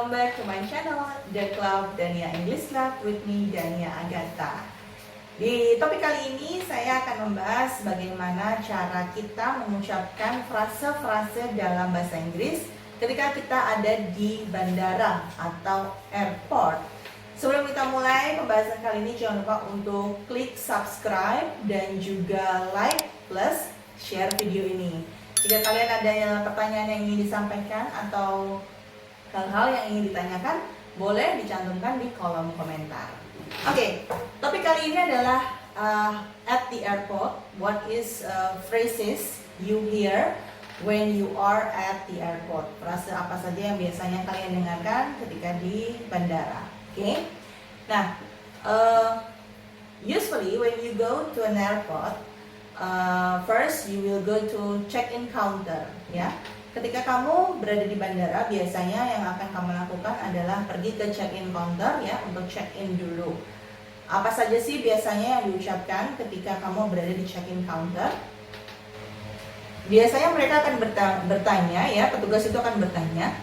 welcome back to my channel, The Club Dania English Club with me, Dania Agatha. Di topik kali ini saya akan membahas bagaimana cara kita mengucapkan frase-frase dalam bahasa Inggris ketika kita ada di bandara atau airport. Sebelum kita mulai pembahasan kali ini, jangan lupa untuk klik subscribe dan juga like plus share video ini. Jika kalian ada pertanyaan yang ingin disampaikan atau hal-hal yang ingin ditanyakan, boleh dicantumkan di kolom komentar. Oke, topik kali ini adalah at the airport. What is phrases you hear when you are at the airport? Frase apa saja yang biasanya kalian dengarkan ketika di bandara? Oke, nah usually when you go to an airport, first you will go to check-in counter, ya. Ketika kamu berada di bandara, biasanya yang akan kamu lakukan adalah pergi ke check-in counter, ya, untuk check-in dulu. Apa saja sih biasanya yang diucapkan ketika kamu berada di check-in counter? Biasanya mereka akan bertanya, ya, petugas itu akan bertanya,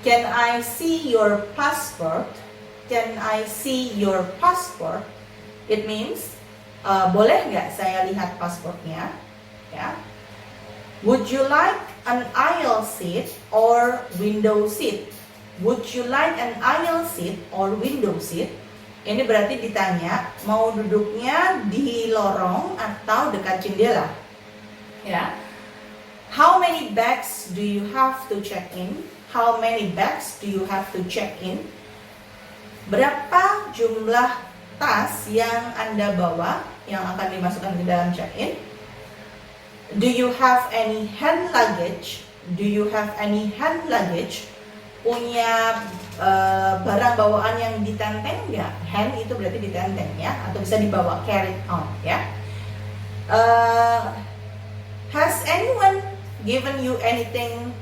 "Can I see your passport? Can I see your passport?" It means, boleh nggak saya lihat pasportnya? Ya. Would you like an aisle seat or window seat? Would you like an aisle seat or window seat? Ini berarti ditanya mau duduknya di lorong atau dekat jendela. Ya. How many bags do you have to check in? How many bags do you have to check in? Berapa jumlah tas yang Anda bawa yang akan dimasukkan ke dalam check-in? Do you have any hand luggage? Do you have any hand luggage? Punya barang bawaan yang ditenteng nggak? Hand itu berarti ditenteng, ya, atau bisa dibawa, carried on, ya. Has anyone given you anything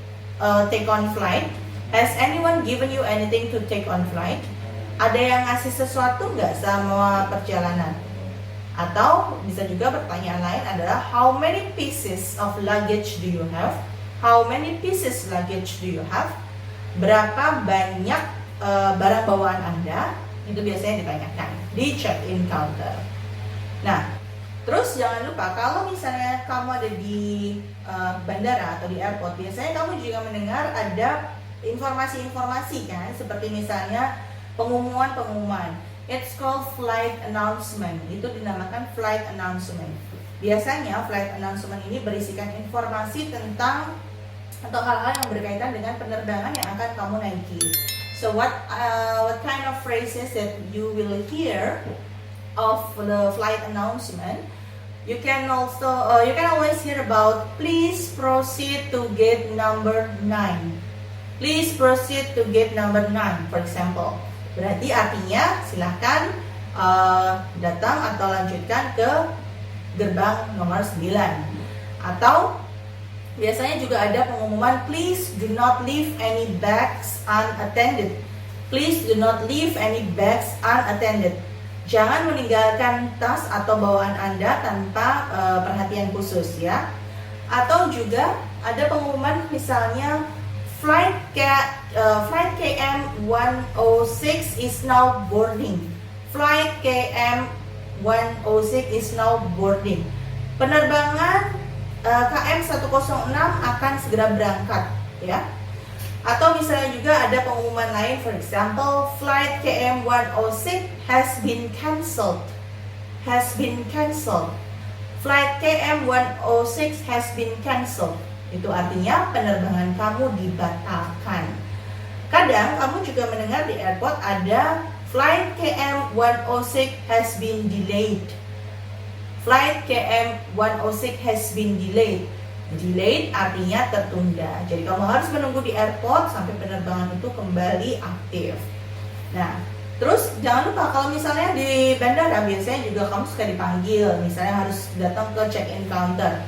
take on flight? Has anyone given you anything to take on flight? Ada yang ngasih sesuatu nggak sama perjalanan? Atau bisa juga pertanyaan lain adalah how many pieces of luggage do you have? How many pieces luggage do you have? Berapa banyak barang bawaan Anda? Itu biasanya ditanyakan di check-in counter. Nah, terus jangan lupa kalau misalnya kamu ada di bandara atau di airport, biasanya kamu juga mendengar ada informasi-informasi, kan, seperti misalnya pengumuman. It's called flight announcement. Itu dinamakan flight announcement. Biasanya flight announcement ini berisikan informasi tentang atau hal-hal yang berkaitan dengan penerbangan yang akan kamu naiki. So what kind of phrases that you will hear of the flight announcement? You can always hear about please proceed to gate number 9. Please proceed to gate number 9, for example. Berarti artinya silahkan datang atau lanjutkan ke gerbang nomor 9. Atau biasanya juga ada pengumuman please do not leave any bags unattended. Please do not leave any bags unattended. Jangan meninggalkan tas atau bawaan Anda tanpa perhatian khusus, ya. Atau juga ada pengumuman misalnya Flight KM 106 is now boarding. Flight KM 106 is now boarding. Penerbangan KM 106 akan segera berangkat, ya. Atau misalnya juga ada pengumuman lain, for example, Flight KM 106 has been cancelled. Has been cancelled. Flight KM 106 has been cancelled. Itu artinya penerbangan kamu dibatalkan. Kadang kamu juga mendengar di airport ada Flight KM 106 has been delayed. Flight KM 106 has been delayed. Delayed artinya tertunda. Jadi kamu harus menunggu di airport sampai penerbangan itu kembali aktif. Nah, terus jangan lupa kalau misalnya di bandara biasanya juga kamu suka dipanggil. Misalnya harus datang ke check-in counter.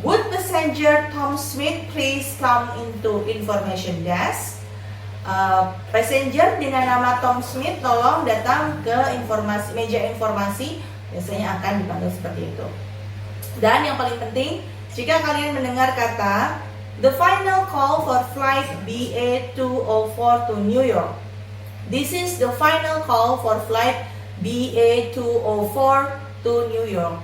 Would passenger Tom Smith please come into information desk? Passenger dengan nama Tom Smith tolong datang ke meja informasi. Biasanya akan dipanggil seperti itu. Dan yang paling penting, jika kalian mendengar kata The final call for flight BA204 to New York. This is the final call for flight BA204 to New York.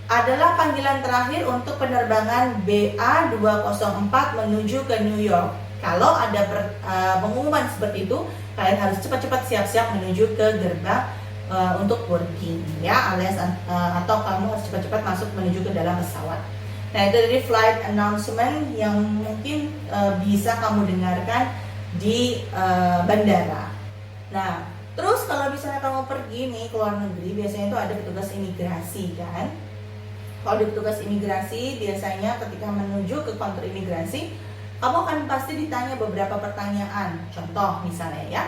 Adalah panggilan terakhir untuk penerbangan BA204 menuju ke New York. Kalau ada pengumuman seperti itu, kalian harus cepat-cepat siap-siap menuju ke gerbang untuk boarding, ya, alias atau kamu harus cepat-cepat masuk menuju ke dalam pesawat. Nah, itu dari flight announcement yang mungkin bisa kamu dengarkan di bandara. Nah, terus kalau misalnya kamu pergi nih ke luar negeri, biasanya itu ada petugas imigrasi kan. Kalau di petugas imigrasi, biasanya ketika menuju ke kantor imigrasi, kamu akan pasti ditanya beberapa pertanyaan. Contoh misalnya ya,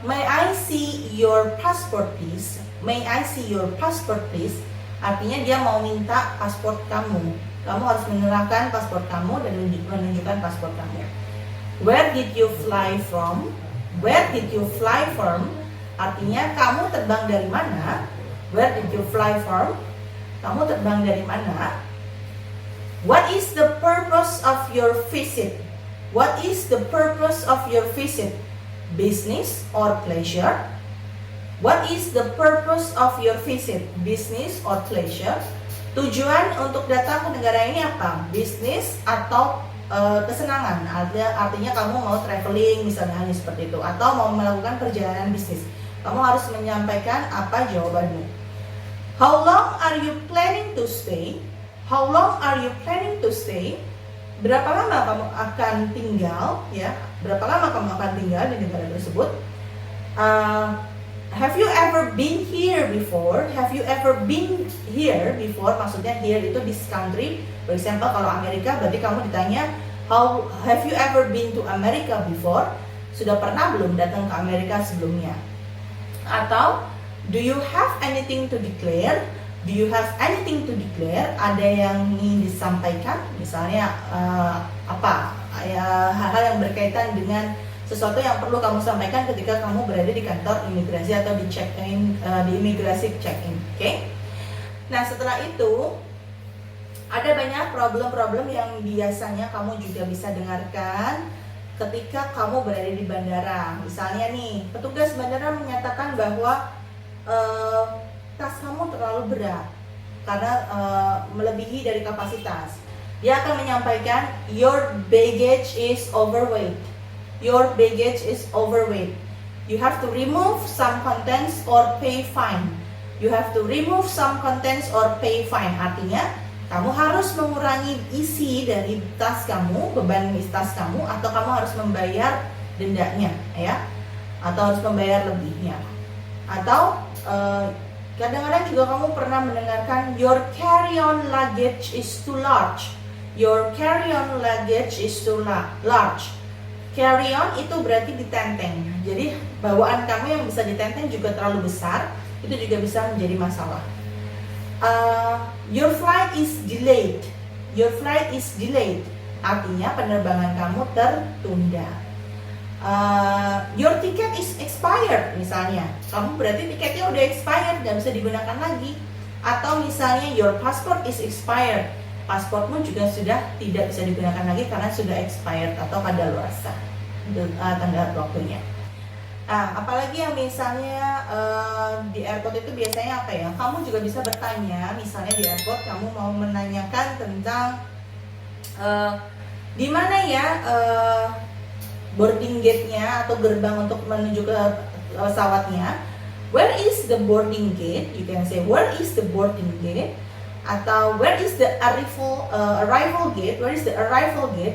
may I see your passport please? May I see your passport please? Artinya dia mau minta paspor kamu. Kamu harus menyerahkan paspor kamu dan menunjukkan paspor kamu. Where did you fly from? Where did you fly from? Artinya kamu terbang dari mana? Where did you fly from? Kamu terbang dari mana? What is the purpose of your visit? What is the purpose of your visit? Business or pleasure? What is the purpose of your visit? Business or pleasure? Tujuan untuk datang ke negara ini apa? Bisnis atau kesenangan? Artinya kamu mau traveling misalnya seperti itu, atau mau melakukan perjalanan bisnis. Kamu harus menyampaikan apa jawabanmu. How long are you planning to stay? How long are you planning to stay? Berapa lama kamu akan tinggal? Ya, berapa lama kamu akan tinggal di negara tersebut? Have you ever been here before? Have you ever been here before? Maksudnya here itu this country. For example, kalau Amerika berarti kamu ditanya, how have you ever been to America before? Sudah pernah belum datang ke Amerika sebelumnya? Atau do you have anything to declare? Do you have anything to declare? Ada yang ingin disampaikan? Misalnya apa? Hal-hal yang berkaitan dengan sesuatu yang perlu kamu sampaikan ketika kamu berada di kantor imigrasi atau di check-in, di imigrasi check-in, oke? Nah, setelah itu ada banyak problem-problem yang biasanya kamu juga bisa dengarkan ketika kamu berada di bandara. Misalnya nih, petugas bandara menyatakan bahwa tas kamu terlalu berat karena melebihi dari kapasitas. Dia akan menyampaikan, your baggage is overweight. Your baggage is overweight. You have to remove some contents or pay fine. You have to remove some contents or pay fine. Artinya, kamu harus mengurangi isi dari tas kamu, beban tas kamu, atau kamu harus membayar dendanya, ya, atau harus membayar lebihnya. Atau kadang-kadang juga kamu pernah mendengarkan, your carry-on luggage is too large. Your carry-on luggage is too large. Carry-on itu berarti ditenteng. Jadi bawaan kamu yang bisa ditenteng juga terlalu besar, itu juga bisa menjadi masalah. Your flight is delayed. Your flight is delayed. Artinya penerbangan kamu tertunda. Your ticket is expired. Misalnya, kamu berarti tiketnya udah expired, nggak bisa digunakan lagi. Atau misalnya your passport is expired. Pasportmu juga sudah tidak bisa digunakan lagi karena sudah expired atau kadaluarsa tenggat waktunya. Apalagi yang misalnya di airport itu biasanya apa ya? Kamu juga bisa bertanya, misalnya di airport kamu mau menanyakan tentang di mana ya boarding gate-nya atau gerbang untuk menuju ke pesawatnya. Where is the boarding gate? You can say where is the boarding gate? Atau where is the arrival gate? Where is the arrival gate?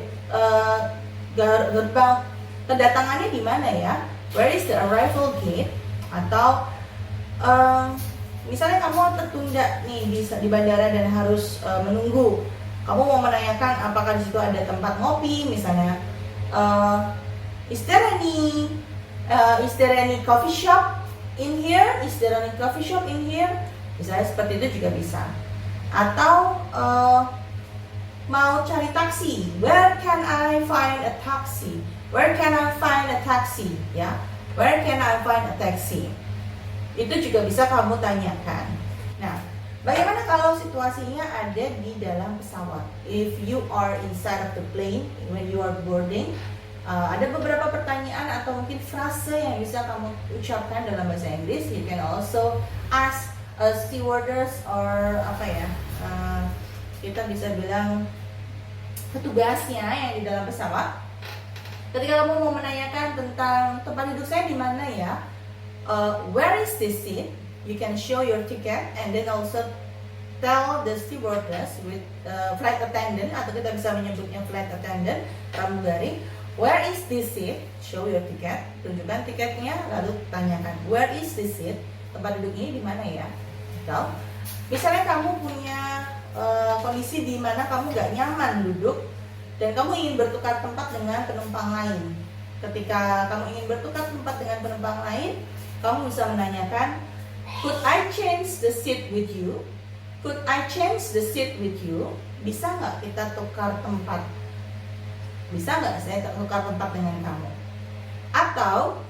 Gerbang kedatangannya di mana ya? Where is the arrival gate? Atau misalnya kamu tertunda nih di bandara dan harus menunggu. Kamu mau menanyakan apakah di situ ada tempat ngopi, misalnya. Is there any coffee shop in here? Is there any coffee shop in here? Misalnya seperti itu juga bisa. Atau mau cari taksi, where can I find a taxi? Where can I find a taxi? Ya, where can I find a taxi? Itu juga bisa kamu tanyakan. Nah, Bagaimana kalau situasinya ada di dalam pesawat? If you are inside of the plane when you are boarding, ada beberapa pertanyaan atau mungkin frase yang bisa kamu ucapkan dalam bahasa Inggris. You can also ask a stewardess or apa ya? Kita bisa bilang petugasnya yang di dalam pesawat. Ketika kamu mau menanyakan tentang tempat duduk saya di mana ya, where is this seat? You can show your ticket and then also tell the stewardess with flight attendant, atau kita bisa menyebutnya flight attendant, pramugari. Where is this seat? Show your ticket, tunjukkan tiketnya, lalu tanyakan where is this seat? Tempat duduk ini di mana ya? Atau misalnya kamu punya kondisi di mana kamu gak nyaman duduk dan kamu ingin bertukar tempat dengan penumpang lain. Ketika kamu ingin bertukar tempat dengan penumpang lain, kamu bisa menanyakan, could I change the seat with you? Could I change the seat with you? Bisa nggak kita tukar tempat? Bisa nggak saya tukar tempat dengan kamu? Atau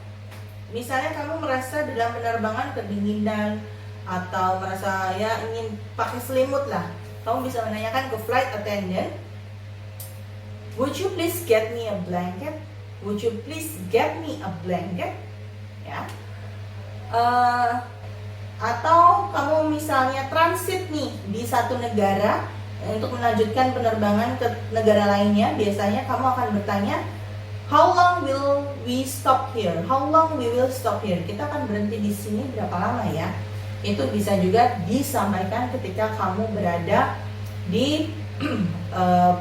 misalnya kamu merasa dalam penerbangan kedinginan atau merasa ya ingin pakai selimut lah, kamu bisa menanyakan ke flight attendant, would you please get me a blanket? Would you please get me a blanket? Ya. Atau kamu misalnya transit nih di satu negara untuk melanjutkan penerbangan ke negara lainnya, biasanya kamu akan bertanya, how long will we stop here? How long we will stop here? Kita akan berhenti di sini berapa lama ya? Itu bisa juga disampaikan ketika kamu berada di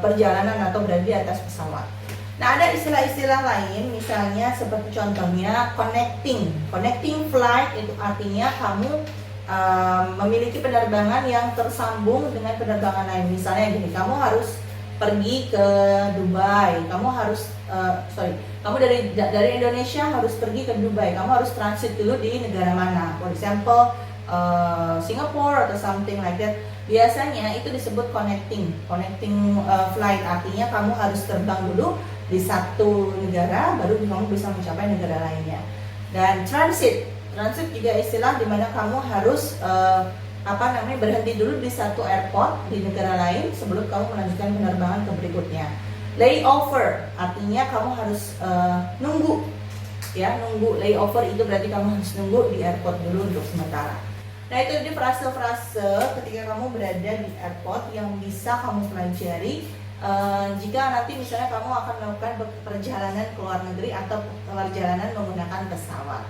perjalanan atau berada di atas pesawat. Nah, ada istilah-istilah lain, misalnya seperti contohnya connecting flight, itu artinya kamu memiliki penerbangan yang tersambung dengan penerbangan lain. Misalnya gini, kamu harus pergi ke Dubai, kamu dari Indonesia harus pergi ke Dubai, kamu harus transit dulu di negara mana, for example Singapore atau something like that. Biasanya itu disebut connecting flight, artinya kamu harus terbang dulu di satu negara baru kamu bisa mencapai negara lainnya. Dan transit juga istilah di mana kamu harus berhenti dulu di satu airport di negara lain sebelum kamu melanjutkan penerbangan ke berikutnya. Layover artinya kamu harus nunggu. Layover itu berarti kamu harus nunggu di airport dulu untuk sementara. Nah, itu jadi frase-frase ketika kamu berada di airport yang bisa kamu pelajari jika nanti misalnya kamu akan melakukan perjalanan ke luar negeri atau perjalanan menggunakan pesawat.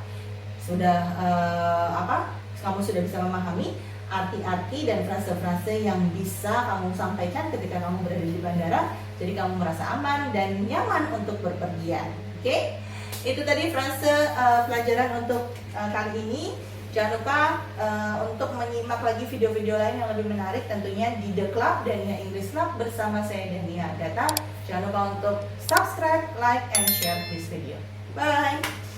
Kamu sudah bisa memahami arti-arti dan frase-frase yang bisa kamu sampaikan ketika kamu berada di bandara, jadi kamu merasa aman dan nyaman untuk berpergian. Oke? Itu tadi frase pelajaran untuk kali ini. Jangan lupa untuk menyimak lagi video-video lain yang lebih menarik tentunya di The Club dan English Club bersama saya Dania Gata. Jangan lupa untuk subscribe, like, and share this video. Bye!